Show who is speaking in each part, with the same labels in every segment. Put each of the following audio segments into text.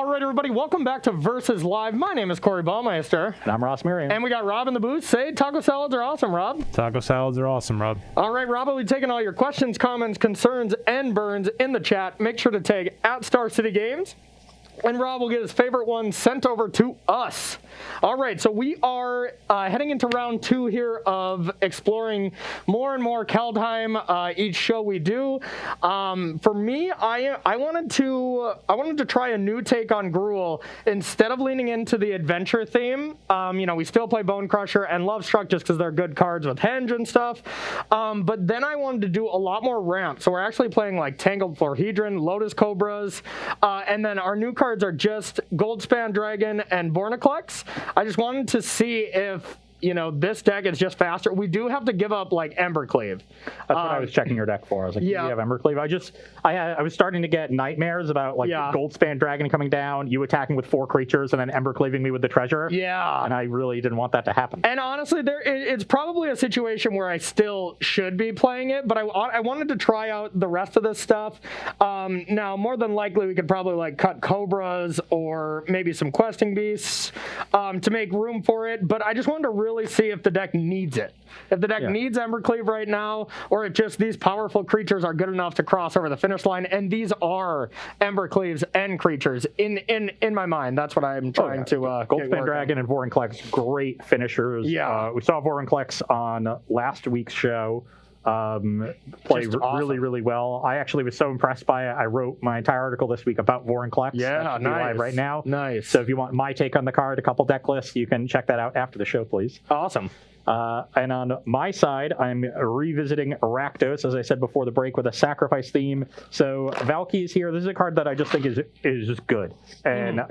Speaker 1: right, everybody, welcome back to Versus Live. My name is Corey Baumeister.
Speaker 2: And I'm Ross Marion.
Speaker 1: And we got Rob in the booth. Say, taco salads are awesome, Rob.
Speaker 3: Taco salads are awesome, Rob.
Speaker 1: All right, Rob, we'll be taking all your questions, comments, concerns, and burns in the chat. Make sure to tag at Star City Games. And Rob will get his favorite one sent over to us. All right, so we are heading into round 2 here of exploring more and more Kaldheim each show we do. For me, I wanted to try a new take on Gruul instead of leaning into the adventure theme. We still play Bone Crusher and Love Struck just because they're good cards with Henge and stuff. But then I wanted to do a lot more ramp. So we're actually playing like Tangled Florhedron, Lotus Cobras, and then our new cards are just Goldspan Dragon and Borniclex. I just wanted to see if this deck is just faster. We do have to give up like Embercleave.
Speaker 2: That's what I was checking your deck for. I was like,
Speaker 1: yeah.
Speaker 2: Do you have Embercleave? I was starting to get nightmares about like Goldspan Dragon coming down, you attacking with 4 creatures, and then Embercleaving me with the treasure.
Speaker 1: Yeah.
Speaker 2: And I really didn't want that to happen.
Speaker 1: And honestly, it's probably a situation where I still should be playing it, but I wanted to try out the rest of this stuff. Now, more than likely, we could probably like cut Cobras or maybe some Questing Beasts to make room for it, but I just wanted to really see if the deck needs it. If the deck needs Embercleave right now, or if just these powerful creatures are good enough to cross over the finish line, and these are Embercleaves and creatures in my mind. That's what I'm trying to
Speaker 2: Goldspan Dragon and Vorinclex, great finishers.
Speaker 1: Yeah.
Speaker 2: We saw Vorinclex on last week's show. Play
Speaker 1: awesome.
Speaker 2: Really, really well. I actually was so impressed by it. I wrote my entire article this week about Vorinclex.
Speaker 1: Yeah, nice.
Speaker 2: Live right now.
Speaker 1: Nice.
Speaker 2: So if you want my take on the card, a couple deck lists, you can check that out after the show, please.
Speaker 1: Awesome.
Speaker 2: And on my side, I'm revisiting Rakdos, as I said before the break, with a sacrifice theme. So Valky is here. This is a card that I just think is just good. And,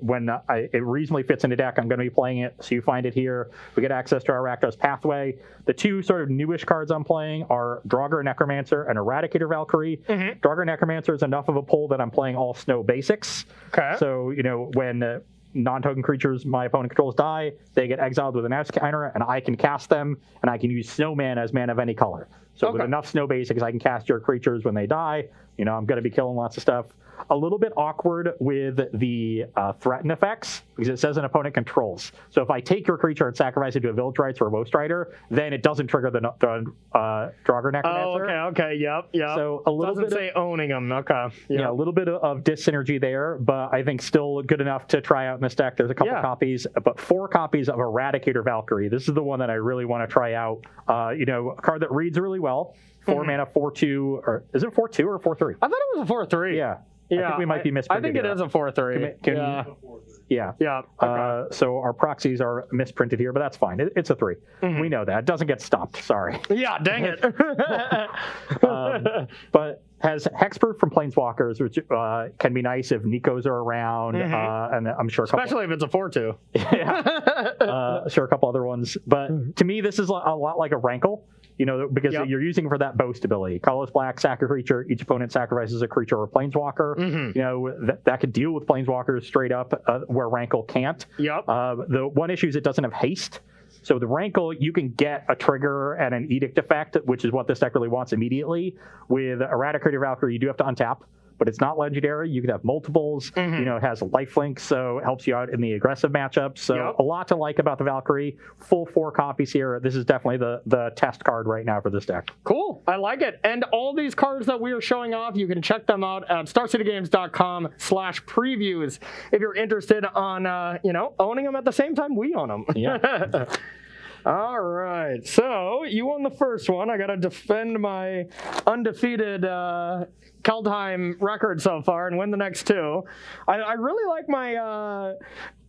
Speaker 2: when it reasonably fits in a deck, I'm going to be playing it. So you find it here. We get access to our Rakdos pathway. The 2 sort of newish cards I'm playing are Draugr Necromancer and Eradicator Valkyrie. Mm-hmm. Draugr Necromancer is enough of a pull that I'm playing all snow basics. Okay. So, when non-token creatures my opponent controls die, they get exiled with an X counter, and I can cast them, and I can use Snowman as mana of any color. So with enough snow basics, I can cast your creatures when they die. I'm going to be killing lots of stuff. A little bit awkward with the threaten effects, because it says an opponent controls. So if I take your creature and sacrifice it to a Village Rites or a Woe Strider, then it doesn't trigger the Draugr Necromancer.
Speaker 1: Oh, okay, yep.
Speaker 2: So a little
Speaker 1: doesn't say owning them, okay. Yep.
Speaker 2: Yeah, a little bit of dis-synergy there, but I think still good enough to try out in this deck. There's a couple copies, but 4 copies of Eradicator Valkyrie. This is the one that I really want to try out. A card that reads really well. 4 mana, 4/2, or is it 4/2 or 4/3?
Speaker 1: I thought it was a 4/3.
Speaker 2: Yeah. I think we might be misprinted.
Speaker 1: I think it is a 4/3. Yeah. Okay.
Speaker 2: So our proxies are misprinted here, but that's fine. It's a 3. Mm-hmm. We know that. It doesn't get stopped. Sorry.
Speaker 1: Yeah, dang it.
Speaker 2: But has hexproof from Planeswalkers, which can be nice if Nikos are around, and I'm sure
Speaker 1: especially if it's a 4/2.
Speaker 2: Yeah. Sure, a couple other ones. But to me, this is a lot like a Rankle. Because you're using for that boast ability. Colorless black, sack a creature, each opponent sacrifices a creature or a planeswalker. Mm-hmm. That could deal with planeswalkers straight up, where Rankle can't.
Speaker 1: Yep.
Speaker 2: The one issue is it doesn't have haste. So the Rankle, you can get a trigger and an edict effect, which is what this deck really wants immediately. With Eradicator Valkyrie, you do have to untap, but it's not legendary. You can have multiples. Mm-hmm. It has lifelink, so it helps you out in the aggressive matchups. So a lot to like about the Valkyrie. Full 4 copies here. This is definitely the test card right now for this deck.
Speaker 1: Cool. I like it. And all these cards that we are showing off, you can check them out at starcitygames.com/previews if you're interested on, owning them at the same time we own them.
Speaker 2: Yeah.
Speaker 1: All right, so you won the first one. I got to defend my undefeated Kaldheim record so far and win the next 2. I really like my...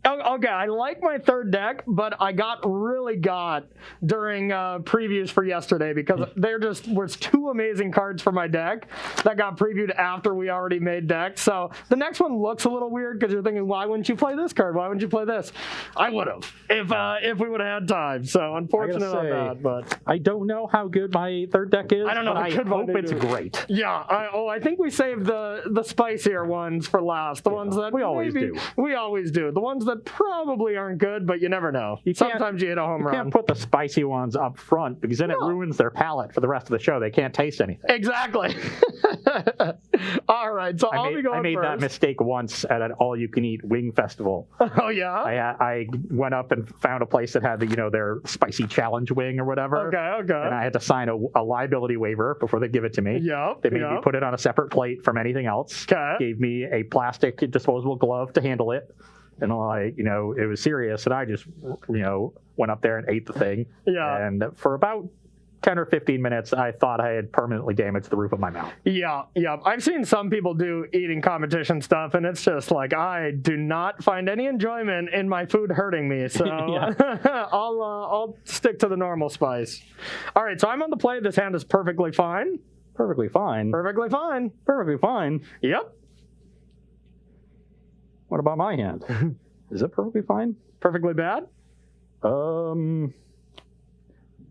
Speaker 1: Okay, I like my 3rd deck, but I really got during previews for yesterday because there just was 2 amazing cards for my deck that got previewed after we already made decks. So the next one looks a little weird because you're thinking, why wouldn't you play this card? Why wouldn't you play this? I would have if we would have had time. So unfortunate on that, but
Speaker 2: I don't know how good my 3rd deck is.
Speaker 1: I don't know.
Speaker 2: But I hope it's great.
Speaker 1: Yeah. I think we saved the spicier ones for last. The ones that
Speaker 2: we always do.
Speaker 1: We always do. The ones that that probably aren't good, but you never know. Sometimes you hit a home run.
Speaker 2: You can't put the spicy ones up front because then it ruins their palate for the rest of the show. They can't taste anything.
Speaker 1: Exactly. All right, so I'll be going
Speaker 2: I made
Speaker 1: first.
Speaker 2: that mistake once at an all-you-can-eat wing festival.
Speaker 1: Oh, yeah?
Speaker 2: I went up and found a place that had their spicy challenge wing or whatever.
Speaker 1: Okay.
Speaker 2: And I had to sign a liability waiver before they give it to me.
Speaker 1: Yep.
Speaker 2: They made me put it on a separate plate from anything else.
Speaker 1: Okay.
Speaker 2: Gave me a plastic disposable glove to handle it. And it was serious. And I just, went up there and ate the thing.
Speaker 1: Yeah.
Speaker 2: And for about 10 or 15 minutes, I thought I had permanently damaged the roof of my mouth. Yeah.
Speaker 1: I've seen some people do eating competition stuff, and it's just like, I do not find any enjoyment in my food hurting me. So I'll stick to the normal spice. All right, so I'm on the play. This hand is perfectly fine.
Speaker 2: Perfectly fine.
Speaker 1: Perfectly fine.
Speaker 2: Perfectly fine.
Speaker 1: Yep.
Speaker 2: What about my hand? Is it perfectly fine?
Speaker 1: Perfectly bad?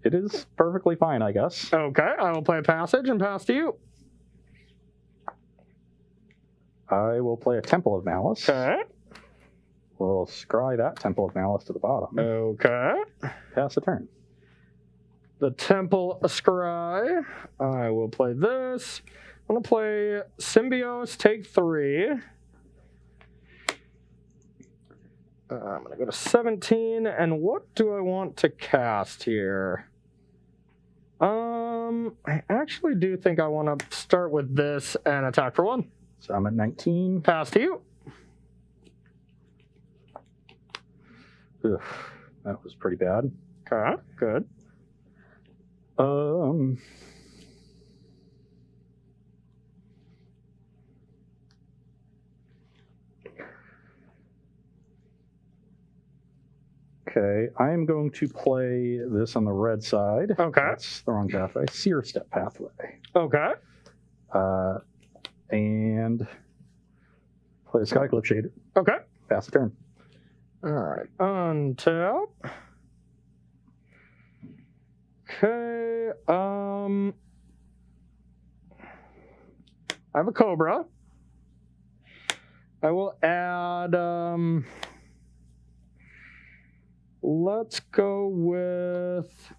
Speaker 2: It is perfectly fine, I guess.
Speaker 1: Okay, I will play a passage and pass to you.
Speaker 2: I will play a Temple of Malice.
Speaker 1: Okay.
Speaker 2: We'll scry that Temple of Malice to the bottom.
Speaker 1: Okay.
Speaker 2: Pass the turn.
Speaker 1: The Temple Scry. I will play this. I'm going to play Symbiose, take 3. I'm going to go to 17, and what do I want to cast here? I actually do think I want to start with this and attack for 1.
Speaker 2: So I'm at 19.
Speaker 1: Pass to you.
Speaker 2: Ugh, that was pretty bad.
Speaker 1: Okay, good.
Speaker 2: Okay, I am going to play this on the red side.
Speaker 1: Okay.
Speaker 2: That's the wrong pathway. Seer Step pathway.
Speaker 1: Okay.
Speaker 2: And play a Skyclip Shade.
Speaker 1: Okay.
Speaker 2: Pass the turn.
Speaker 1: All right. Untap. Okay. I have a Cobra. I will add, let's go with,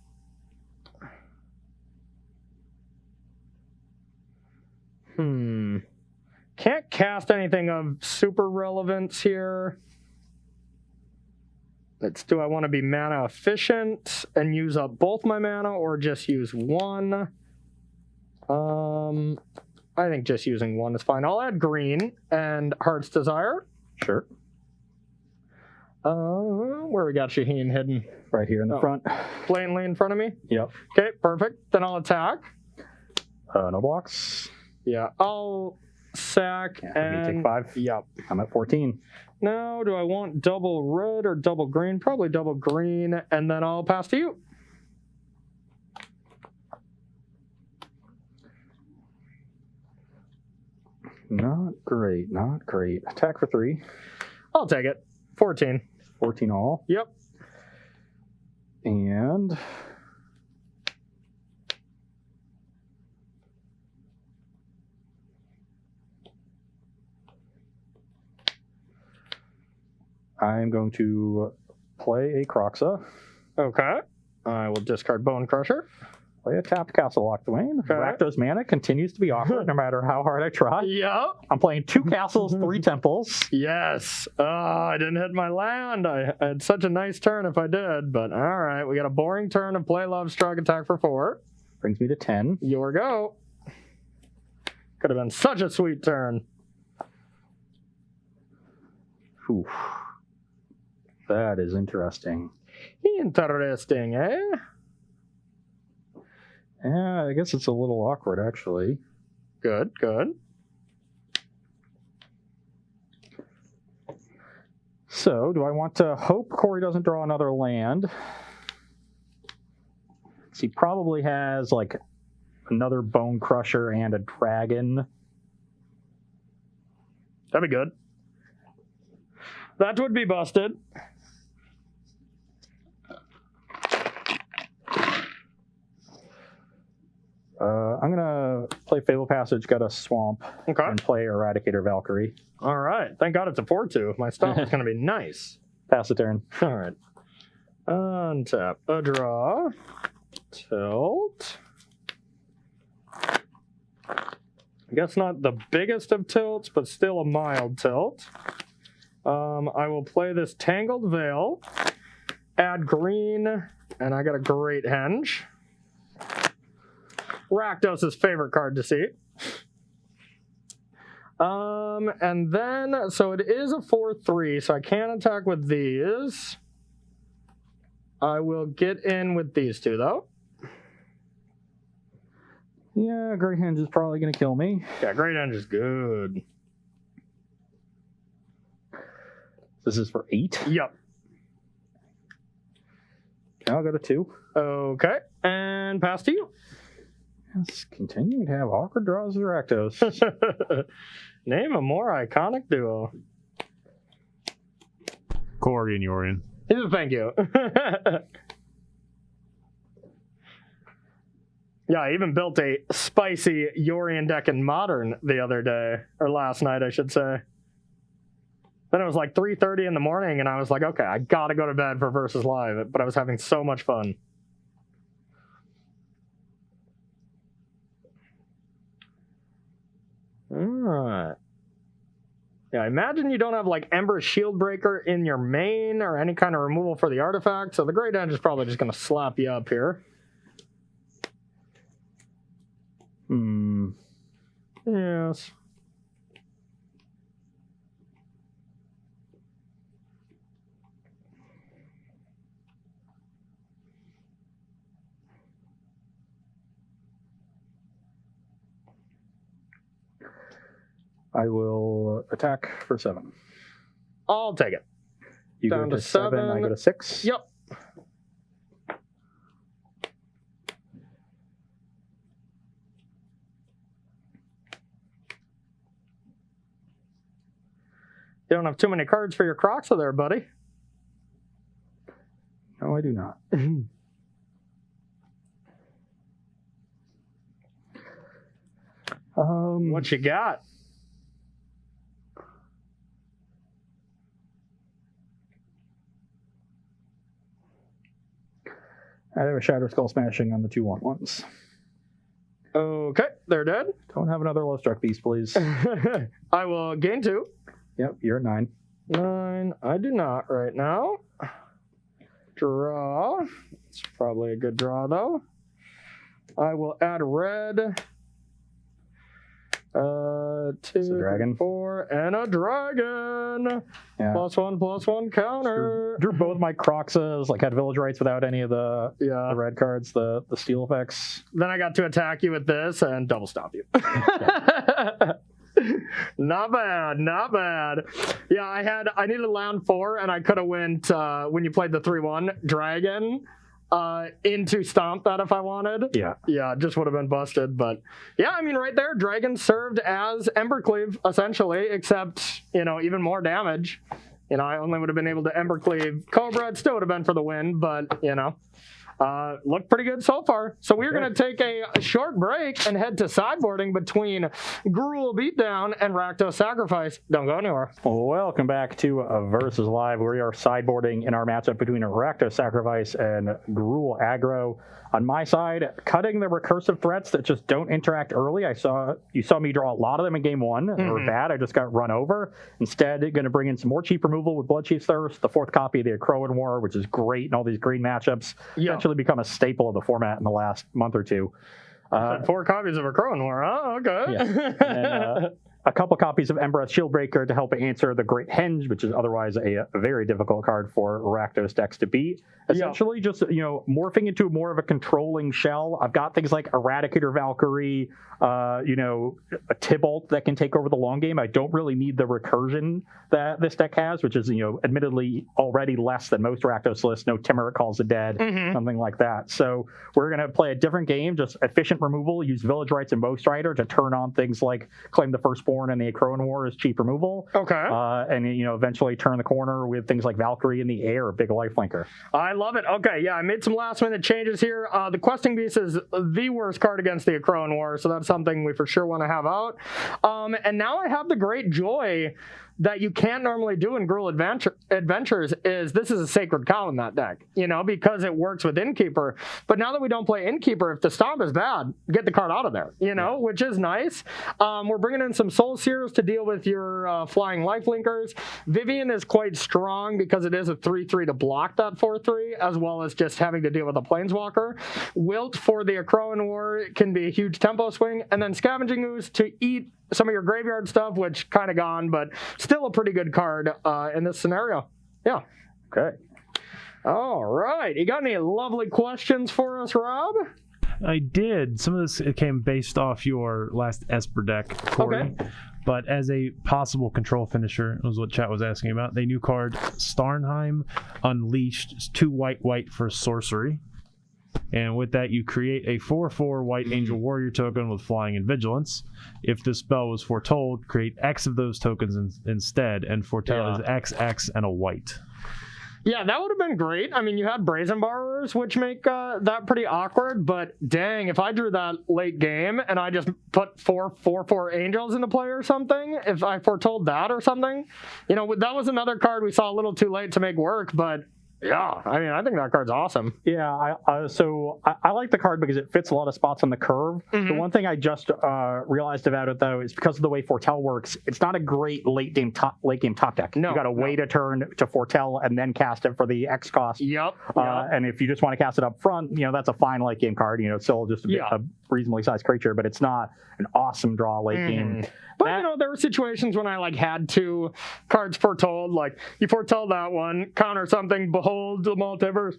Speaker 1: can't cast anything of super relevance here. Do I want to be mana efficient and use up both my mana, or just use 1? I think just using 1 is fine. I'll add green and Heart's Desire.
Speaker 2: Sure.
Speaker 1: Where we got Shaheen hidden?
Speaker 2: Right here in the front.
Speaker 1: Blatantly in front of me?
Speaker 2: Yep.
Speaker 1: Okay, perfect. Then I'll attack.
Speaker 2: No blocks.
Speaker 1: Yeah, I'll sack and...
Speaker 2: You take 5.
Speaker 1: Yep.
Speaker 2: I'm at 14.
Speaker 1: Now, do I want double red or double green? Probably double green, and then I'll pass to you.
Speaker 2: Not great, not great. Attack for 3.
Speaker 1: I'll take it. 14.
Speaker 2: 14 all.
Speaker 1: Yep.
Speaker 2: And I'm going to play a Croxa.
Speaker 1: Okay. I will discard Bone Crusher.
Speaker 2: Play a tapped Castle Lock Dwayne.
Speaker 1: Okay.
Speaker 2: Rakdos mana continues to be awkward no matter how hard I try.
Speaker 1: Yep.
Speaker 2: I'm playing 2 castles, 3 temples.
Speaker 1: Yes. I didn't hit my land. I had such a nice turn if I did, but all right. We got a boring turn of play Love Struck, attack for 4.
Speaker 2: Brings me to 10.
Speaker 1: Your go. Could have been such a sweet turn.
Speaker 2: Oof. That is interesting.
Speaker 1: Interesting, eh?
Speaker 2: Yeah, I guess it's a little awkward, actually.
Speaker 1: Good, good.
Speaker 2: So, do I want to hope Corey doesn't draw another land? He probably has, like, another Bone Crusher and a Dragon.
Speaker 1: That'd be good. That would be busted.
Speaker 2: I'm going to play Fatal Passage, got a Swamp,
Speaker 1: Okay.
Speaker 2: and play Eradicator Valkyrie.
Speaker 1: All right. Thank God it's a 4-2. My stuff is going to be nice.
Speaker 2: Pass the turn.
Speaker 1: All right. Untap. A draw. Tilt. I guess not the biggest of tilts, but still a mild tilt. I will play this Tangled Veil. Add green, and I got a Great Henge. Rakdos' favorite card to see. And then, so it is a 4/3, so I can't attack with these. I will get in with these two, though.
Speaker 2: Yeah, Great Henge is probably going to kill me.
Speaker 1: Yeah, Great Henge is good.
Speaker 2: This is for 8?
Speaker 1: Yep.
Speaker 2: I'll go to 2.
Speaker 1: Okay, and pass to you.
Speaker 2: Yes, continuing to have awkward draws with Rakdos.
Speaker 1: Name a more iconic duo.
Speaker 3: Corey and Yorian.
Speaker 1: Thank you. Yeah, I even built a spicy Yorian deck in Modern the other day, or last night, I should say. Then it was like 3:30 in the morning, and I was like, okay, I gotta go to bed for Versus Live, but I was having so much fun. Alright. Yeah, I imagine you don't have like Ember Shieldbreaker in your main or any kind of removal for the artifact, so the Great Henge is probably just going to slap you up here. Yes.
Speaker 2: I will attack for 7.
Speaker 1: I'll take it.
Speaker 2: You
Speaker 1: Down
Speaker 2: go
Speaker 1: to
Speaker 2: to 7, I
Speaker 1: 7.
Speaker 2: go to 6.
Speaker 1: Yep. You don't have too many cards for your Croxa there, buddy.
Speaker 2: No, I do not.
Speaker 1: What you got?
Speaker 2: I have a Shatter Skull Smashing on the 2/1/1s.
Speaker 1: Okay, they're dead.
Speaker 2: Don't have another Low Struck Beast, please.
Speaker 1: I will gain 2.
Speaker 2: Yep, you're at 9.
Speaker 1: 9. I do not right now. Draw. It's probably a good draw, though. I will add red. 2,
Speaker 2: dragon.
Speaker 1: 4, and a dragon.
Speaker 2: Yeah.
Speaker 1: +1/+1 counter.
Speaker 2: Drew both my Croxas, like had Village Rights without any of the red cards, the steel effects.
Speaker 1: Then I got to attack you with this and double stop you. Not bad, not bad. Yeah, I needed land 4, and I could have went when you played the 3/1 dragon into stomp that if I wanted.
Speaker 2: Yeah,
Speaker 1: it just would have been busted. But yeah, I mean, right there, dragon served as Embercleave essentially, except even more damage. I only would have been able to Embercleave Cobra. It still would have been for the win, but looked pretty good so far. So we're going to take a short break and head to sideboarding between Gruul Beatdown and Rakdos Sacrifice. Don't go anywhere.
Speaker 2: Welcome back to Versus Live. We are sideboarding in our matchup between Rakdos Sacrifice and Gruul Aggro. On my side, cutting the recursive threats that just don't interact early. You saw me draw a lot of them in game 1. They were bad. I just got run over. Instead, going to bring in some more cheap removal with Bloodchief's Thirst, the 4th copy of the Crowan War, which is great in all these green matchups. Eventually become a staple of the format in the last month or two.
Speaker 1: 4 copies of a Crowan War, huh? Okay.
Speaker 2: Yeah. And, a couple copies of Embereth Shieldbreaker to help answer the Great Henge, which is otherwise a very difficult card for Rakdos decks to beat. Essentially, just morphing into more of a controlling shell. I've got things like Eradicator Valkyrie, a Tybalt that can take over the long game. I don't really need the recursion that this deck has, which is admittedly already less than most Rakdos lists. No Timur Calls the Dead, something like that. So we're gonna play a different game, just efficient removal. Use Village Rights and Most Rider to turn on things like Claim the Firstborn Thorn and the Acroan War as cheap removal.
Speaker 1: Okay.
Speaker 2: And eventually turn the corner with things like Valkyrie in the air, big lifelinker.
Speaker 1: I love it. Okay, yeah, I made some last-minute changes here. The Questing Beast is the worst card against the Acroan War, so that's something we for sure want to have out. And now I have the great joy that you can't normally do in Gruul Adventures is this is a Sacred Cow in that deck, because it works with Innkeeper. But now that we don't play Innkeeper, if the Stomp is bad, get the card out of there, which is nice. We're bringing in some Soul Seers to deal with your flying lifelinkers. Vivian is quite strong because it is a 3/3 to block that 4/3, as well as just having to deal with a Planeswalker. Wilt for the Acroan War can be a huge tempo swing, and then Scavenging Ooze to eat some of your graveyard stuff, which kind of gone, but still a pretty good card in this scenario. Yeah.
Speaker 2: Okay.
Speaker 1: All right. You got any lovely questions for us, Rob?
Speaker 3: I did. Some of this came based off your last Esper deck, Corey.
Speaker 1: Okay.
Speaker 3: But as a possible control finisher, was what chat was asking about. The new card, Starnheim Unleashed, is 2 white for sorcery. And with that, you create a 4/4 white Angel Warrior token with flying and vigilance. If this spell was foretold, create X of those tokens instead, and foretell is XX and a white.
Speaker 1: Yeah, that would have been great. I mean, you had Brazen Borrowers, which make that pretty awkward, but dang, if I drew that late game and I just put 4/4 Angels into play or something, if I foretold that or something, that was another card we saw a little too late to make work, but yeah, I mean, I think that card's awesome.
Speaker 2: Yeah, so I like the card because it fits a lot of spots on the curve.
Speaker 1: Mm-hmm.
Speaker 2: The one thing I just realized about it, though, is because of the way Foretell works, it's not a great late game top deck.
Speaker 1: No,
Speaker 2: you got to wait a turn to Foretell and then cast it for the X cost.
Speaker 1: Yep.
Speaker 2: And if you just want to cast it up front, that's a fine late game card. It's still just a reasonably sized creature, but it's not an awesome draw late game.
Speaker 1: But there were situations when I had 2 cards foretold, like you foretell that one, counter something, behold the multiverse,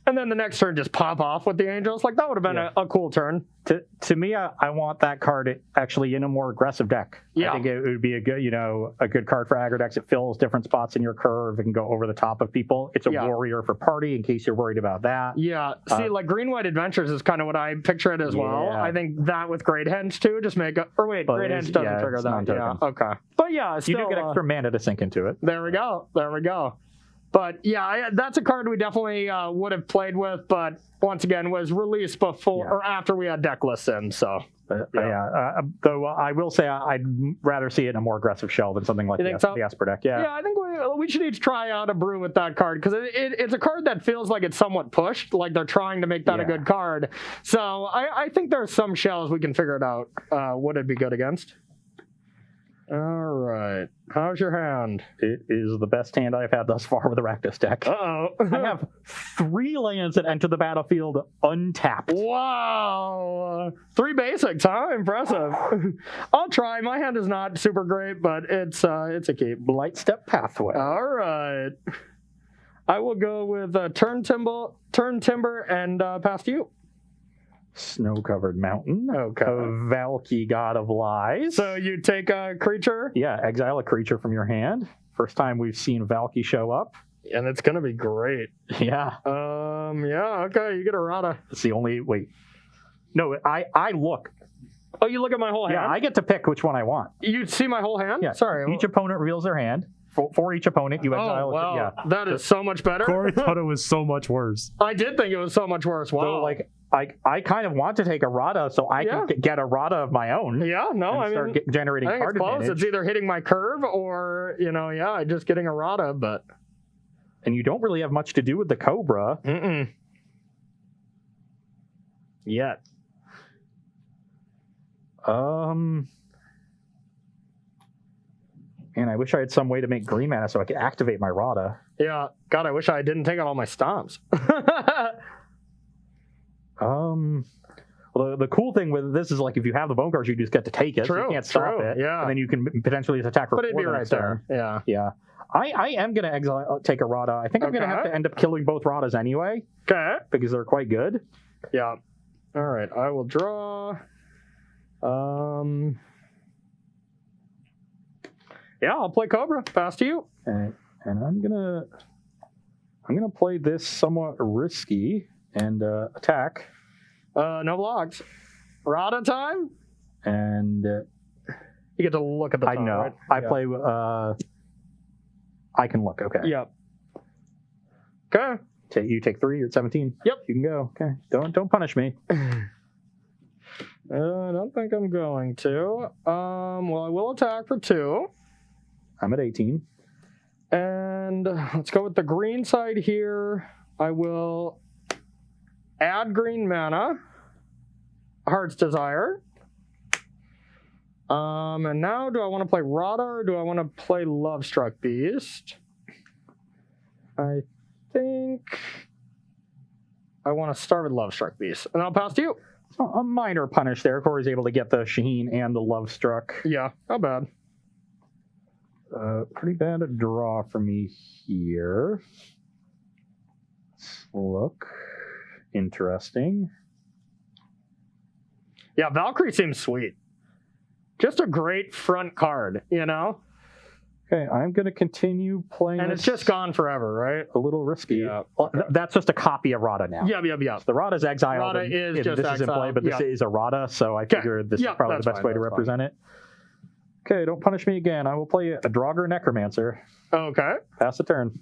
Speaker 1: and then the next turn just pop off with the Angels. That would have been a cool turn.
Speaker 2: To me, I want that card actually in a more aggressive deck.
Speaker 1: Yeah.
Speaker 2: I think it would be a good card for aggro decks. It fills different spots in your curve. It can go over the top of people. It's a warrior for party in case you're worried about that.
Speaker 1: Yeah. See, Green-White Adventures is kind of what I picture it as well. I think that with Great Henge too, just make Great Henge doesn't trigger that. Yeah. Okay. But yeah, still,
Speaker 2: you do get extra mana to sink into it.
Speaker 1: There we go. But yeah, that's a card we definitely would have played with, but once again was released before or after we had deck lists in. So
Speaker 2: though I will say I'd rather see it in a more aggressive shell than something like the Esper deck. Yeah,
Speaker 1: I think we should each try out a brew with that card because it's a card that feels like it's somewhat pushed, like they're trying to make that a good card. So I think there's some shells we can figure it out. What it'd be good against. All right. How's your hand?
Speaker 2: It is the best hand I've had thus far with the Rakdos deck.
Speaker 1: Uh-oh.
Speaker 2: I have 3 lands that enter the battlefield untapped.
Speaker 1: Wow. 3 basics, huh? Impressive. I'll try. My hand is not super great, but it's a keep.
Speaker 2: Blightstep Pathway.
Speaker 1: All right. I will go with Turn Timber, and pass to you.
Speaker 2: Snow-covered mountain.
Speaker 1: Okay.
Speaker 2: Valky, God of Lies.
Speaker 1: So you take a creature?
Speaker 2: Yeah, exile a creature from your hand. First time we've seen Valky show up.
Speaker 1: And it's going to be great.
Speaker 2: Yeah.
Speaker 1: Okay, you get a Rada.
Speaker 2: It's the only... Wait. No, I look.
Speaker 1: Oh, you look at my whole hand?
Speaker 2: Yeah, I get to pick which one I want.
Speaker 1: You see my whole hand?
Speaker 2: Yeah.
Speaker 1: Sorry.
Speaker 2: Each opponent reveals their hand. For each opponent, you exile.
Speaker 1: Oh, wow. That is so much better.
Speaker 3: Corey thought it was so much worse.
Speaker 1: I did think it was so much worse. Wow.
Speaker 2: So, I kind of want to take a Rada so I can get a Rada of my own.
Speaker 1: Yeah, no, I mean,
Speaker 2: generating card advantage.
Speaker 1: It's either hitting my curve or, just getting a Rada, but...
Speaker 2: And you don't really have much to do with the Cobra.
Speaker 1: Mm-mm. Yet.
Speaker 2: And I wish I had some way to make green mana so I could activate my Rada.
Speaker 1: Yeah. God, I wish I didn't take out all my stomps.
Speaker 2: Well, the cool thing with this is if you have the bone cards, you just get to take it.
Speaker 1: True,
Speaker 2: so you can't stop it.
Speaker 1: Yeah.
Speaker 2: And then you can potentially attack for 4
Speaker 1: But it'd be right there. Yeah.
Speaker 2: Yeah. I am going to take a Rada. I think I'm going to have to end up killing both Radas anyway.
Speaker 1: Okay.
Speaker 2: Because they're quite good.
Speaker 1: Yeah. All right. I will draw. Yeah, I'll play Cobra. Pass to you.
Speaker 2: And I'm gonna play this somewhat risky and attack.
Speaker 1: No blocks. Rada time.
Speaker 2: And
Speaker 1: You get to look at the
Speaker 2: I
Speaker 1: top,
Speaker 2: know.
Speaker 1: right?
Speaker 2: I
Speaker 1: Yeah.
Speaker 2: play. I can look. Okay.
Speaker 1: Yep. Okay.
Speaker 2: You take 3. You're at 17.
Speaker 1: Yep.
Speaker 2: You can go. Okay. Don't punish me.
Speaker 1: I don't think I'm going to. Well, I will attack for 2.
Speaker 2: I'm at 18.
Speaker 1: And let's go with the green side here. I will add green mana. Heart's Desire. And now do I want to play Rada or do I want to play Lovestruck Beast? I think I want to start with Lovestruck Beast. And I'll pass to you.
Speaker 2: So a minor punish there. Corey's able to get the Shaheen and the Lovestruck.
Speaker 1: Yeah, not bad.
Speaker 2: Pretty bad a draw for me here. Let's look. Interesting.
Speaker 1: Yeah, Valkyrie seems sweet. Just a great front card, you know?
Speaker 2: Okay, I'm going to continue playing
Speaker 1: And
Speaker 2: this
Speaker 1: it's just gone forever, right?
Speaker 2: a little risky.
Speaker 1: Yeah.
Speaker 2: Well, that's just a copy of Rada now.
Speaker 1: Yeah.
Speaker 2: The Rada's exiled.
Speaker 1: Rada
Speaker 2: and
Speaker 1: is
Speaker 2: this
Speaker 1: just
Speaker 2: is in play,
Speaker 1: exiled.
Speaker 2: but this
Speaker 1: Yeah.
Speaker 2: is a Rada, so I figured this is probably the
Speaker 1: that's
Speaker 2: best
Speaker 1: fine,
Speaker 2: way to
Speaker 1: that's
Speaker 2: represent it. Okay, don't punish me again. I will play a Draugr Necromancer.
Speaker 1: Okay.
Speaker 2: Pass the turn.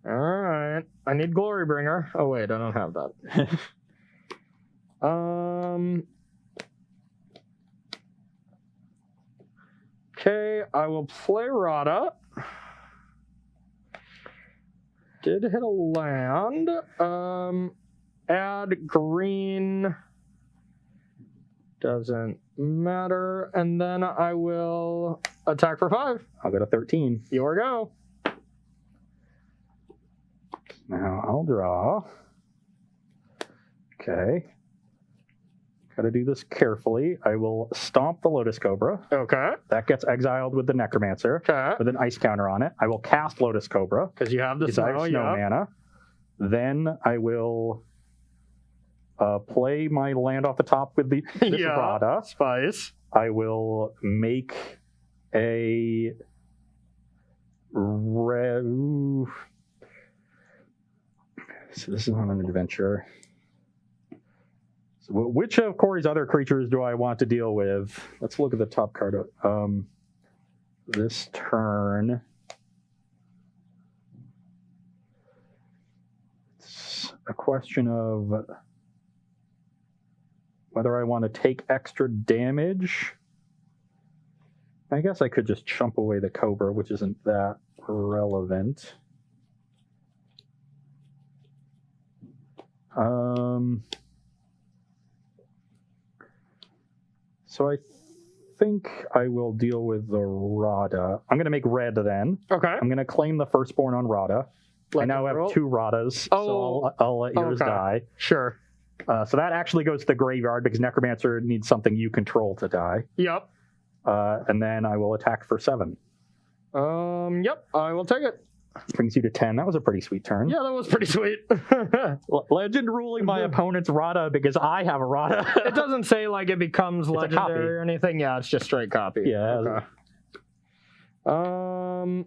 Speaker 1: All right. I need Glorybringer. Oh, wait, I don't have that. Okay, I will play Rada. Did hit a land. Add green. Doesn't matter. And then I will attack for 5.
Speaker 2: I'll go to 13.
Speaker 1: Your go.
Speaker 2: Now I'll draw. Okay. Got to do this carefully. I will stomp the Lotus Cobra.
Speaker 1: Okay.
Speaker 2: That gets exiled with the Necromancer.
Speaker 1: Okay.
Speaker 2: With an ice counter on it. I will cast Lotus Cobra.
Speaker 1: Because you have the
Speaker 2: Because I
Speaker 1: snow,
Speaker 2: have snow
Speaker 1: yeah.
Speaker 2: mana. Then I will play my land off the top with this
Speaker 1: Yeah.
Speaker 2: Rada.
Speaker 1: Spice.
Speaker 2: I will make a So this is on an adventure. So which of Corey's other creatures do I want to deal with? Let's look at the top card. This turn. It's a question of whether I want to take extra damage. I guess I could just chump away the Cobra, which isn't that relevant. So I think I will deal with the Rada. I'm going to make red then.
Speaker 1: Okay.
Speaker 2: I'm going to claim the firstborn on Rada. I now have
Speaker 1: roll.
Speaker 2: 2 Radas,
Speaker 1: Oh,
Speaker 2: so I'll let yours
Speaker 1: okay.
Speaker 2: die.
Speaker 1: Sure.
Speaker 2: So that actually goes to the graveyard because Necromancer needs something you control to die.
Speaker 1: Yep.
Speaker 2: And then I will attack for 7.
Speaker 1: Yep. I will take it.
Speaker 2: Brings you to 10. That was a pretty sweet turn.
Speaker 1: Yeah, that was pretty sweet.
Speaker 2: Legend ruling my opponent's Rada because I have a Rada.
Speaker 1: It doesn't say like it becomes
Speaker 2: a copy.
Speaker 1: legendary or anything. Yeah, it's just straight copy.
Speaker 2: Yeah.
Speaker 1: Okay.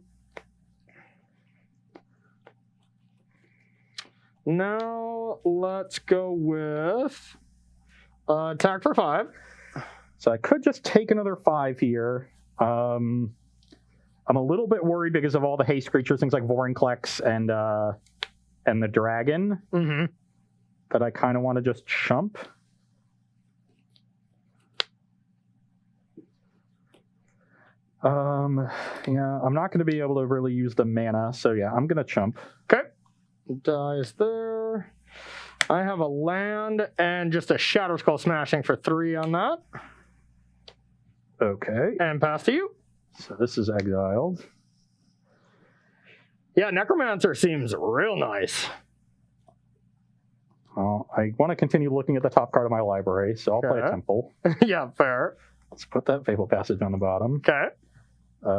Speaker 1: Now let's go with attack for 5.
Speaker 2: So I could just take another 5 here. I'm a little bit worried because of all the haste creatures, things like Vorinclex and the dragon.
Speaker 1: Mm-hmm.
Speaker 2: But I kind of want to just chump. Yeah, I'm not going to be able to really use the mana, so yeah, I'm going to chump.
Speaker 1: Okay. Dies there. I have a land and just a Shadow Skull Smashing for 3 on that.
Speaker 2: Okay.
Speaker 1: And pass to you.
Speaker 2: So this is exiled.
Speaker 1: Yeah, Necromancer seems real nice.
Speaker 2: I want to continue looking at the top card of my library, so I'll play a
Speaker 1: Okay.
Speaker 2: Temple.
Speaker 1: Yeah, fair.
Speaker 2: Let's put that Fabled Passage on the bottom.
Speaker 1: Okay.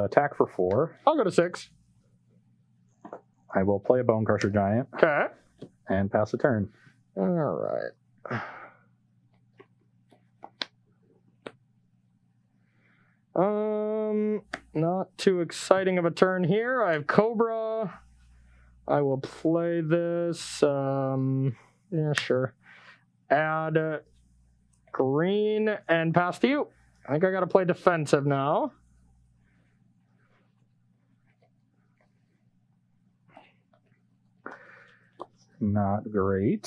Speaker 2: Attack for 4.
Speaker 1: I'll go to 6.
Speaker 2: I will play a Bone Crusher Giant
Speaker 1: Okay.
Speaker 2: and pass the turn.
Speaker 1: All right. Not too exciting of a turn here. I have Cobra. I will play this. Yeah, sure. Add green and pass to you. I think I got to play defensive now.
Speaker 2: Not great.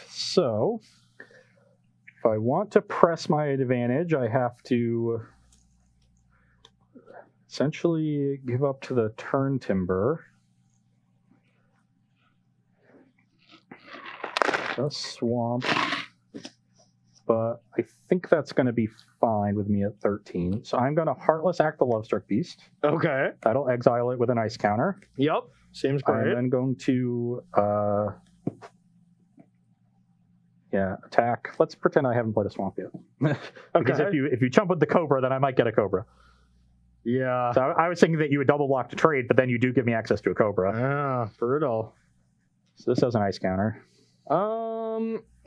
Speaker 2: So, if I want to press my advantage, I have to essentially give up to the turn timber. A swamp. But I think that's going to be fine with me at 13. So I'm going to Heartless Act the Lovestruck Beast.
Speaker 1: Okay.
Speaker 2: That'll exile it with an ice counter.
Speaker 1: Yep. Seems great.
Speaker 2: I'm then going to attack. Let's pretend I haven't played a swamp yet. Because
Speaker 1: Okay.
Speaker 2: if you jump with the Cobra, then I might get a Cobra.
Speaker 1: Yeah.
Speaker 2: So I was thinking that you would double block to trade, but then you do give me access to a Cobra.
Speaker 1: Ah, brutal.
Speaker 2: So this has an ice counter.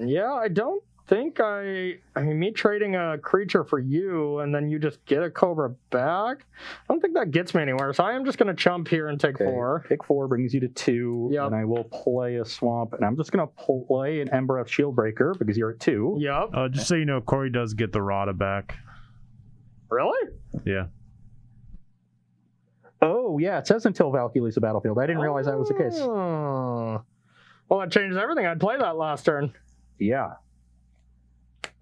Speaker 1: Yeah, I don't think I mean, me trading a creature for you and then you just get a Cobra back, I don't think that gets me anywhere. So I am just going to chump here and take 4.
Speaker 2: Pick 4 brings you to 2.
Speaker 1: Yep.
Speaker 2: And I will play a swamp. And I'm just going to play an Ember of Shieldbreaker because you're at 2.
Speaker 1: Yep.
Speaker 3: Just so you know, Corey does get the Rada back.
Speaker 1: Really?
Speaker 3: Yeah.
Speaker 2: Oh, yeah. It says until Valkyrie leaves the battlefield. I didn't realize that was the case.
Speaker 1: Oh. Well, that changes everything. I'd play that last turn.
Speaker 2: Yeah.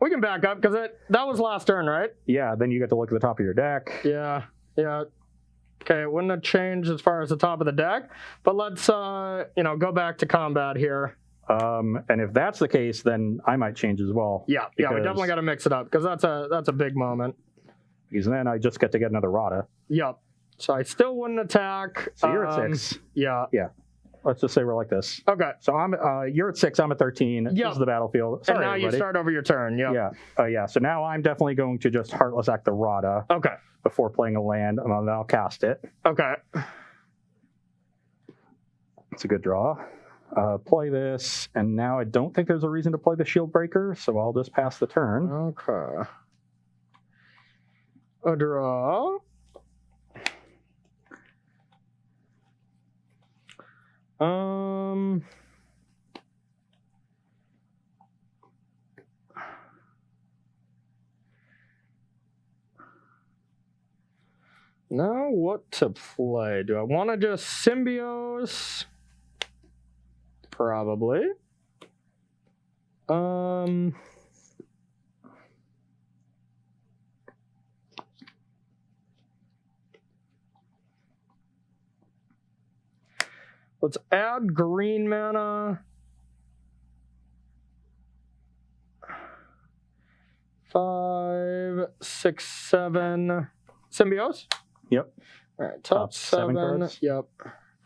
Speaker 1: We can back up because that was last turn, right?
Speaker 2: Yeah, then you get to look at the top of your deck.
Speaker 1: Yeah. Okay, it wouldn't have changed as far as the top of the deck, but let's go back to combat here.
Speaker 2: And if that's the case, then I might change as well.
Speaker 1: Yeah, we definitely got to mix it up because that's a big moment.
Speaker 2: Because then I just get to get another Rada.
Speaker 1: Yep. So I still wouldn't attack.
Speaker 2: So you're at 6.
Speaker 1: Yeah.
Speaker 2: Let's just say we're like this.
Speaker 1: Okay.
Speaker 2: So you're at 6. I'm at 13.
Speaker 1: Yep.
Speaker 2: This is the battlefield. Sorry,
Speaker 1: and now
Speaker 2: everybody.
Speaker 1: you start over your turn. Yep.
Speaker 2: Yeah. So now I'm definitely going to just Heartless Act the Rada.
Speaker 1: Okay.
Speaker 2: Before playing a land, and then I'll cast it.
Speaker 1: Okay.
Speaker 2: It's a good draw. Play this, and now I don't think there's a reason to play the Shield Breaker, so I'll just pass the turn.
Speaker 1: Okay. A draw. Now what to play? Do I want to just Symbiose? Probably. Let's add green mana. 5, 6, 7. Symbiose?
Speaker 2: Yep.
Speaker 1: All right, top 7.
Speaker 2: cards?
Speaker 1: Yep.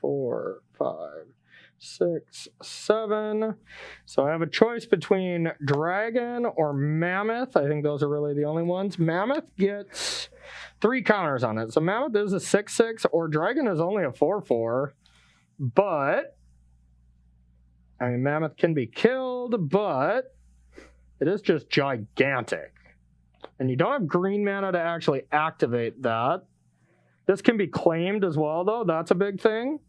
Speaker 1: 4, 5, 6, 7. So I have a choice between Dragon or Mammoth. I think those are really the only ones. Mammoth gets 3 counters on it. So Mammoth is a 6/6, or Dragon is only a 4/4. But, I mean, Mammoth can be killed, but it is just gigantic. And you don't have green mana to actually activate that. This can be claimed as well, though. That's a big thing.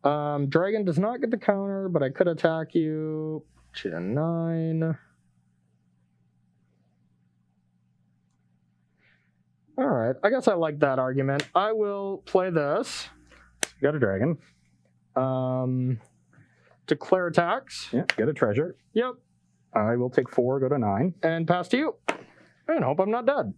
Speaker 1: Dragon does not get the counter, but I could attack you to 9. All right. I guess I like that argument. I will play this.
Speaker 2: You got a dragon.
Speaker 1: Declare attacks.
Speaker 2: Yeah, get a treasure.
Speaker 1: Yep.
Speaker 2: I will take 4, go to 9.
Speaker 1: And pass to you. And hope I'm not dead.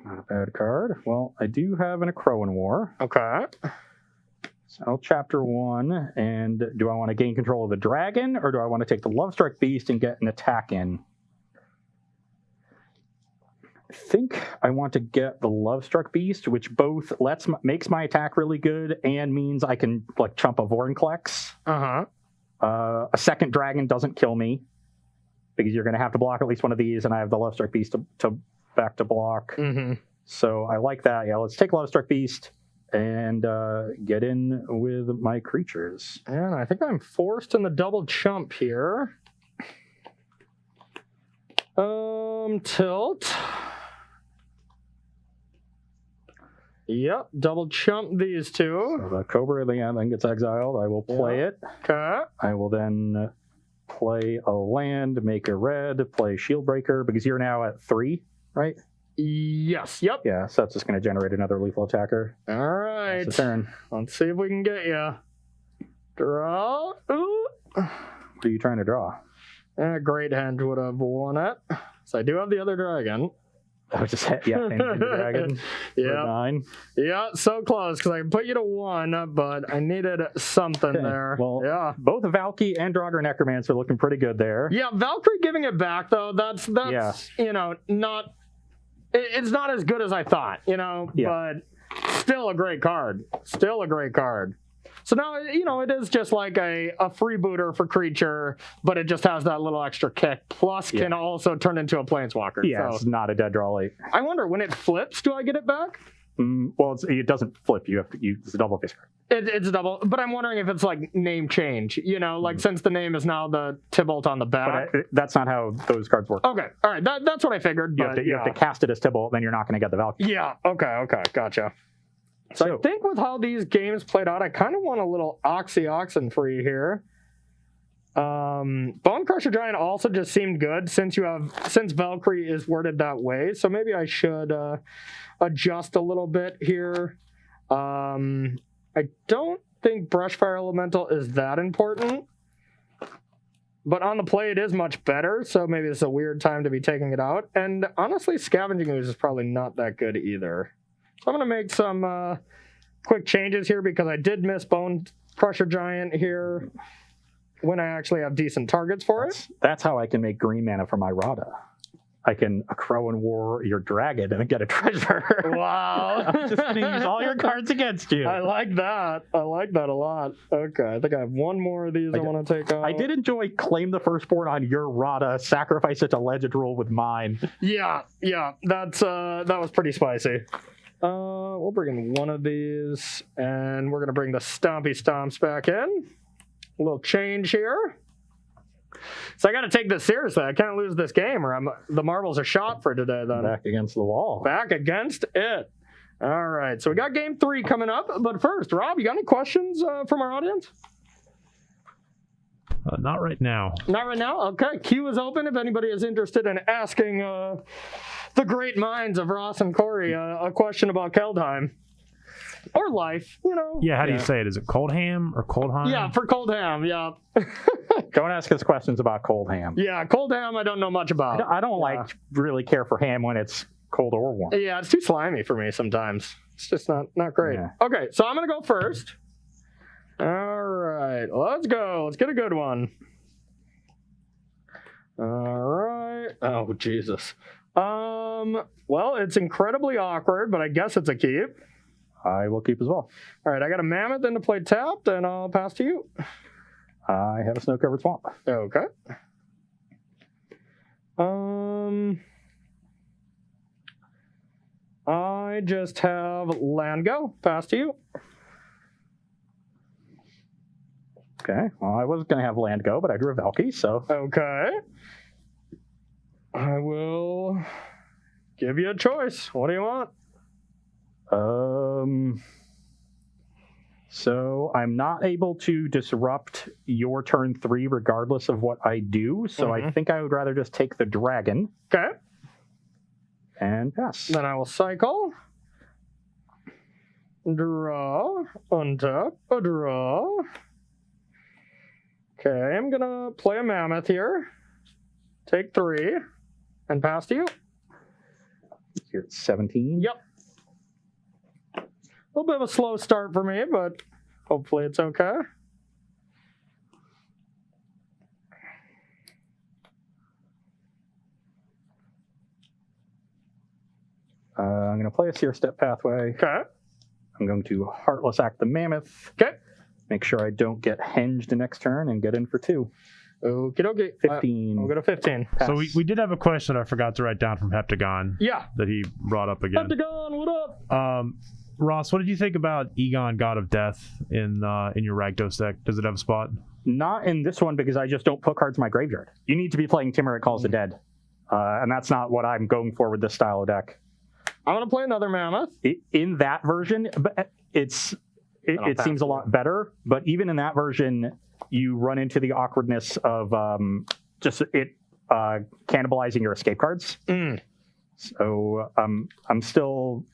Speaker 2: Not a bad card. Well, I do have an Akroan War.
Speaker 1: Okay.
Speaker 2: So I'll chapter 1, and do I want to gain control of the dragon, or do I want to take the Lovestruck Beast and get an attack in? I think I want to get the Lovestruck Beast, which both makes my attack really good and means I can like chump a Vorinclex. A second dragon doesn't kill me because you're going to have to block at least one of these, and I have the Lovestruck Beast to back to block.
Speaker 1: Mm-hmm.
Speaker 2: So I like that. Yeah, let's take Lovestruck Beast and get in with my creatures.
Speaker 1: And I think I'm forced in the double chump here. Tilt. Yep, double chump these two.
Speaker 2: So the Cobra then gets exiled. I will play it.
Speaker 1: Okay.
Speaker 2: I will then play a land, make a red, play Shield Breaker, because you're now at 3, right?
Speaker 1: Yes, yep.
Speaker 2: Yeah, so that's just going to generate another lethal attacker.
Speaker 1: All right.
Speaker 2: That's the turn.
Speaker 1: Let's see if we can get you. Draw. Ooh.
Speaker 2: What are you trying to draw?
Speaker 1: Great Hand would have won it. So I do have the other dragon.
Speaker 2: I was just and dragon.
Speaker 1: Yeah.
Speaker 2: 9.
Speaker 1: Yeah, so close, because I can put you to 1, but I needed something there.
Speaker 2: Well,
Speaker 1: yeah.
Speaker 2: Both Valky and Draugr Necromancer are looking pretty good there.
Speaker 1: Yeah, Valkyrie giving it back, though, that's not... It's not as good as I thought, but still a great card. Still a great card. So now, it is just like a freebooter for creature, but it just has that little extra kick, plus can also turn into a planeswalker.
Speaker 2: Yeah,
Speaker 1: so
Speaker 2: it's not a dead draw late.
Speaker 1: I wonder, when it flips, do I get it back?
Speaker 2: Well, it doesn't flip. It's a double face card.
Speaker 1: It's a double, but I'm wondering if it's like name change, since the name is now the Tybalt on the back.
Speaker 2: But that's not how those cards work.
Speaker 1: Okay, all right, that's what I figured.
Speaker 2: You have to cast it as Tybalt, then you're not going to get the Valkyrie.
Speaker 1: Yeah, okay, gotcha. So I think with how these games played out, I kind of want a little Oxen free here. Bone Crusher Giant also just seemed good since Valkyrie is worded that way. So maybe I should adjust a little bit here. I don't think Brushfire Elemental is that important. But on the play, it is much better. So maybe it's a weird time to be taking it out. And honestly, Scavenging Ooze is probably not that good either. So I'm going to make some quick changes here because I did miss Bone Crusher Giant here when I actually have decent targets for it.
Speaker 2: That's how I can make green mana for my Rada. I can Crow and War your dragon and get a treasure.
Speaker 1: Wow.
Speaker 2: I'm just going to use all your cards against you.
Speaker 1: I like that. I like that a lot. Okay, I think I have one more of these I want to take out.
Speaker 2: I did enjoy Claim the Firstborn on your Rada, sacrifice it to Legend Rule with mine.
Speaker 1: Yeah, that was pretty spicy. We'll bring in one of these, and we're going to bring the Stompy Stomps back in. A little change here. So I got to take this seriously. I can't lose this game, or the marbles are shot for today. Then
Speaker 2: back against the wall.
Speaker 1: Back against it. All right. So we got game 3 coming up. But first, Rob, you got any questions from our audience?
Speaker 3: Not right now.
Speaker 1: Not right now? Okay. Queue is open if anybody is interested in asking the great minds of Ross and Corey a question about Kaldheim. Or life,
Speaker 3: Yeah, how do you say it? Is it Kaldheim or Kaldheim?
Speaker 1: Yeah, for Kaldheim, yeah.
Speaker 2: Don't ask us questions about Kaldheim.
Speaker 1: Yeah, Kaldheim I don't know much about.
Speaker 2: I don't really care for ham when it's cold or warm.
Speaker 1: Yeah, it's too slimy for me sometimes. It's just not great. Yeah. Okay, so I'm going to go first. All right, let's go. Let's get a good one. All right. Oh, Jesus. Well, it's incredibly awkward, but I guess it's a keep.
Speaker 2: I will keep as well.
Speaker 1: All right, I got a Mammoth into play tapped, and I'll pass to you.
Speaker 2: I have a Snow-Covered Swamp.
Speaker 1: Okay. I just have land go. Pass to you.
Speaker 2: Okay. Well, I was going to have land go, but I drew a Valky, so.
Speaker 1: Okay. I will give you a choice. What do you want?
Speaker 2: So I'm not able to disrupt your turn 3 regardless of what I do, so I think I would rather just take the dragon.
Speaker 1: Okay.
Speaker 2: And pass.
Speaker 1: Then I will cycle. Draw. Untap. A draw. Okay, I'm gonna play a Mammoth here. Take 3. And pass to you.
Speaker 2: You're at 17?
Speaker 1: Yep. A little bit of a slow start for me, but hopefully it's okay.
Speaker 2: I'm going to play a Seer Step Pathway.
Speaker 1: Okay.
Speaker 2: I'm going to Heartless Act the Mammoth.
Speaker 1: Okay.
Speaker 2: Make sure I don't get hinged the next turn and get in for 2.
Speaker 1: Okie dokie.
Speaker 2: 15.
Speaker 1: We'll go to 15.
Speaker 2: Pass.
Speaker 3: So we did have a question I forgot to write down from Heptagon.
Speaker 1: Yeah.
Speaker 3: That he brought up again.
Speaker 1: Heptagon, what up?
Speaker 3: Ross, what did you think about Egon, God of Death, in your Rakdos deck? Does it have a spot?
Speaker 2: Not in this one because I just don't put cards in my graveyard. You need to be playing Timurit Calls the Dead. And that's not what I'm going for with this style of deck.
Speaker 1: I'm going to play another Mammoth.
Speaker 2: In that version, but it seems a lot better. But even in that version, you run into the awkwardness of just it cannibalizing your escape cards. So I'm still,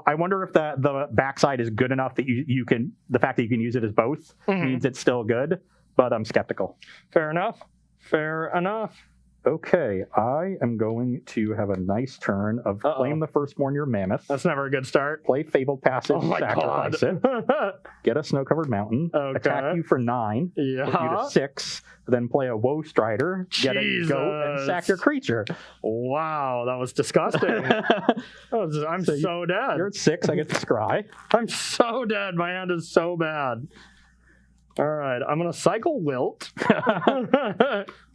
Speaker 2: I wonder if the backside is good enough that you can, the fact that you can use it as both means it's still good, but I'm skeptical.
Speaker 1: Fair enough.
Speaker 2: Okay, I am going to have a nice turn of claim the firstborn your mammoth.
Speaker 1: That's never a good start.
Speaker 2: Play Fabled Passage, sacrifice it. Get a snow-covered mountain. Attack you for 9. Put you to 6. Then play a Woe Strider. Get a goat and sack your creature.
Speaker 1: Wow, that was disgusting. I'm so dead.
Speaker 2: You're at 6. I get to scry.
Speaker 1: I'm so dead. My hand is so bad. All right, I'm going to cycle Wilt.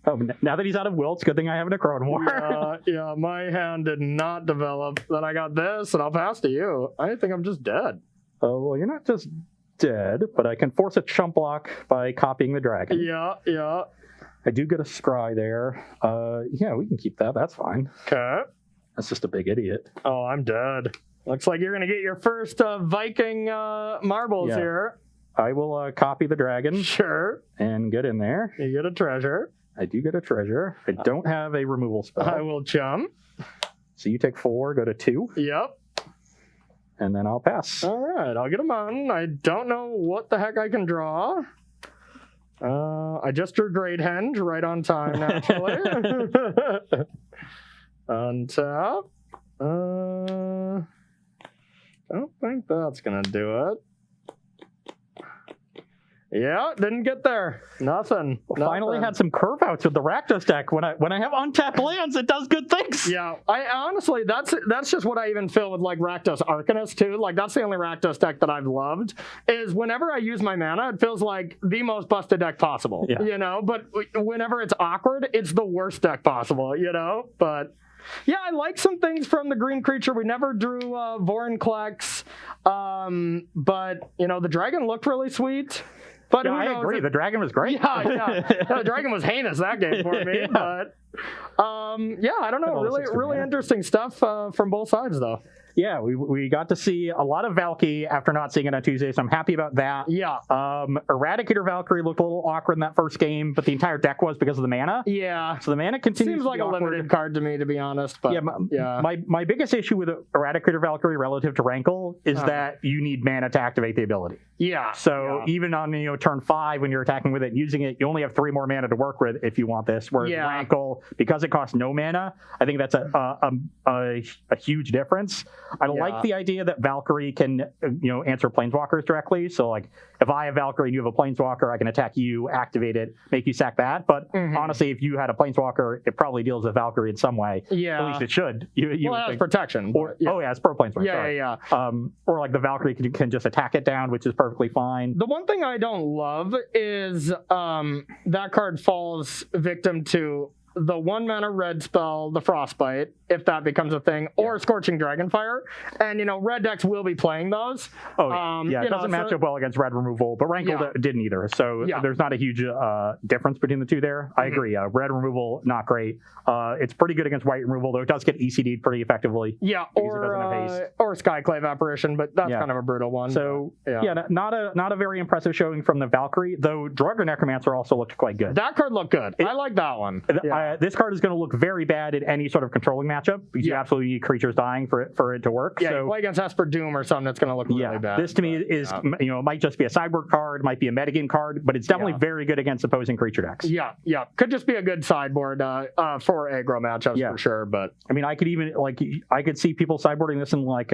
Speaker 2: Oh, now that he's out of Wilts, good thing I have a Necronmore.
Speaker 1: Yeah, my hand did not develop. Then I got this, and I'll pass to you. I think I'm just dead.
Speaker 2: Oh, well, you're not just dead, but I can force a chump block by copying the dragon.
Speaker 1: Yeah.
Speaker 2: I do get a scry there. Yeah, we can keep that. That's fine.
Speaker 1: Okay.
Speaker 2: That's just a big idiot.
Speaker 1: Oh, I'm dead. Looks like you're going to get your first Viking marbles here.
Speaker 2: I will copy the dragon.
Speaker 1: Sure.
Speaker 2: And get in there.
Speaker 1: You get a treasure.
Speaker 2: I do get a treasure. I don't have a removal spell.
Speaker 1: I will chum.
Speaker 2: So you take 4, go to 2.
Speaker 1: Yep.
Speaker 2: And then I'll pass.
Speaker 1: All right, I'll get a mountain. I don't know what the heck I can draw. I just drew Great Henge right on time, naturally. Untap. I don't think that's going to do it. Yeah, didn't get there. Nothing.
Speaker 2: Finally had some curve outs with the Rakdos deck. When I have untapped lands, it does good things.
Speaker 1: Yeah, I honestly, that's just what I even feel with like Rakdos Arcanist too. Like that's the only Rakdos deck that I've loved. Is whenever I use my mana, it feels like the most busted deck possible. Yeah. But whenever it's awkward, it's the worst deck possible. But. Yeah, I like some things from the green creature. We never drew Vorinclex, but the dragon looked really sweet. But
Speaker 2: I agree. The dragon was great.
Speaker 1: Yeah. The dragon was heinous that game for me. But I don't know. Really interesting stuff from both sides, though.
Speaker 2: Yeah, we got to see a lot of Valky after not seeing it on Tuesday, so I'm happy about that.
Speaker 1: Yeah.
Speaker 2: Eradicator Valkyrie looked a little awkward in that first game, but the entire deck was because of the mana.
Speaker 1: Yeah.
Speaker 2: So the mana continues.
Speaker 1: Seems like a limited card to me, to be honest. But
Speaker 2: my biggest issue with Eradicator Valkyrie relative to Rankle is that you need mana to activate the ability.
Speaker 1: Yeah.
Speaker 2: So even on turn 5 when you're attacking with it and using it, you only have 3 more mana to work with if you want this. Whereas Rankle, because it costs no mana, I think that's a huge difference. I like the idea that Valkyrie can, answer Planeswalkers directly. So, like, if I have Valkyrie and you have a Planeswalker, I can attack you, activate it, make you sack that. But honestly, if you had a Planeswalker, it probably deals with Valkyrie in some way. Yeah. At least it should.
Speaker 1: It has protection.
Speaker 2: It's per Planeswalker.
Speaker 1: Yeah.
Speaker 2: Or, like, the Valkyrie can just attack it down, which is perfectly fine.
Speaker 1: The one thing I don't love is that card falls victim to the 1 mana red spell, the Frostbite, if that becomes a thing, or Scorching Dragonfire. And, red decks will be playing those.
Speaker 2: It doesn't match up well against red removal, but Rankle didn't either. So there's not a huge difference between the two there. I agree. Red removal, not great. It's pretty good against white removal, though it does get ECD'd pretty effectively.
Speaker 1: Yeah, or Skyclave Apparition, but that's kind of a brutal one.
Speaker 2: So, not a very impressive showing from the Valkyrie, though Drugger Necromancer also looked quite good.
Speaker 1: That card looked good. I like that one.
Speaker 2: This card is going to look very bad in any sort of controlling matchup because you absolutely need creatures dying for it to work.
Speaker 1: Yeah, you play against Esper Doom or something that's going to look really bad.
Speaker 2: This to me is, it might just be a sideboard card, might be a metagame card, but it's definitely very good against opposing creature decks.
Speaker 1: Yeah. Could just be a good sideboard for aggro matchups for sure. But
Speaker 2: I mean, I could see people sideboarding this in like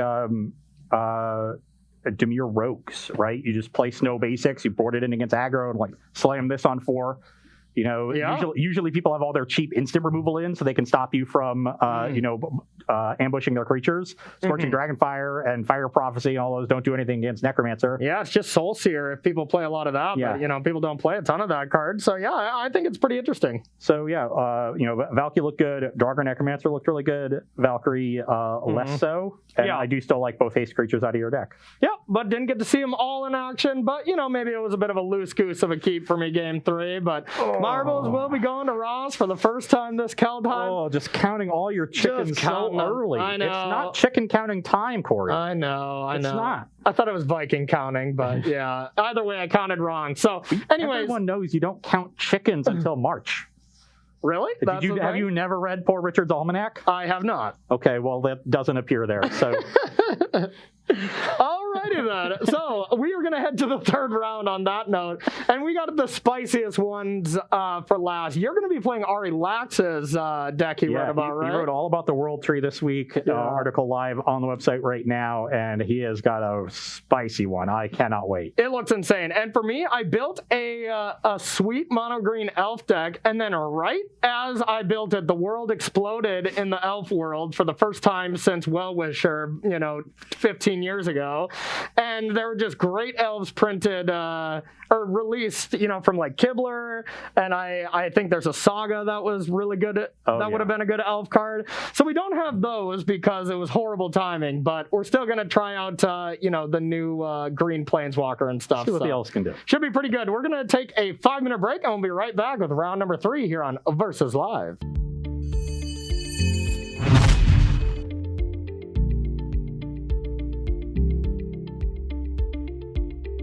Speaker 2: Dimir Rogues, right? You just play Snow Basics, you board it in against aggro and like slam this on 4. Usually people have all their cheap instant removal in so they can stop you from, ambushing their creatures. Scorching Dragonfire and Fire Prophecy, all those don't do anything against Necromancer.
Speaker 1: Yeah, it's just Soul Seer if people play a lot of that, but, people don't play a ton of that card. So, I think it's pretty interesting.
Speaker 2: So, Valkyrie looked good. Draugr Necromancer looked really good. Valkyrie, less so. And I do still like both haste creatures out of your deck.
Speaker 1: Yeah, but didn't get to see them all in action. But, maybe it was a bit of a loose goose of a keep for me game 3. But Marbles will be going to Ross for the first time this Kaldheim.
Speaker 2: Oh, just counting all your chickens
Speaker 1: counting
Speaker 2: so
Speaker 1: them.
Speaker 2: early.
Speaker 1: I know.
Speaker 2: It's not chicken counting time, Corey.
Speaker 1: I know.
Speaker 2: It's not.
Speaker 1: I thought it was Viking counting, but yeah. Either way, I counted wrong. So, anyways.
Speaker 2: Everyone knows you don't count chickens until March.
Speaker 1: Really?
Speaker 2: Have you never read Poor Richard's Almanac?
Speaker 1: I have not.
Speaker 2: Okay, well, that doesn't appear there. So.
Speaker 1: Alrighty then. So we are going to head to the third round on that note, and we got the spiciest ones for last. You're going to be playing Ari Lax's deck you read about, right?
Speaker 2: He wrote all about the World Tree this week. Article live on the website right now, and he has got a spicy one. I cannot wait.
Speaker 1: It looks insane. And for me, I built a sweet mono green elf deck, and then right as I built it, the world exploded in the elf world for the first time since Well Wisher, 15 years ago. And there were just great elves printed or released, from like Kibler. And I think there's a Saga that was really good. Would have been a good elf card. So we don't have those because it was horrible timing, but we're still going to try out, the new green Planeswalker and stuff.
Speaker 2: See what the elves can do.
Speaker 1: Should be pretty good. We're going to take a 5-minute break and we'll be right back with round number 3 here on Versus Live.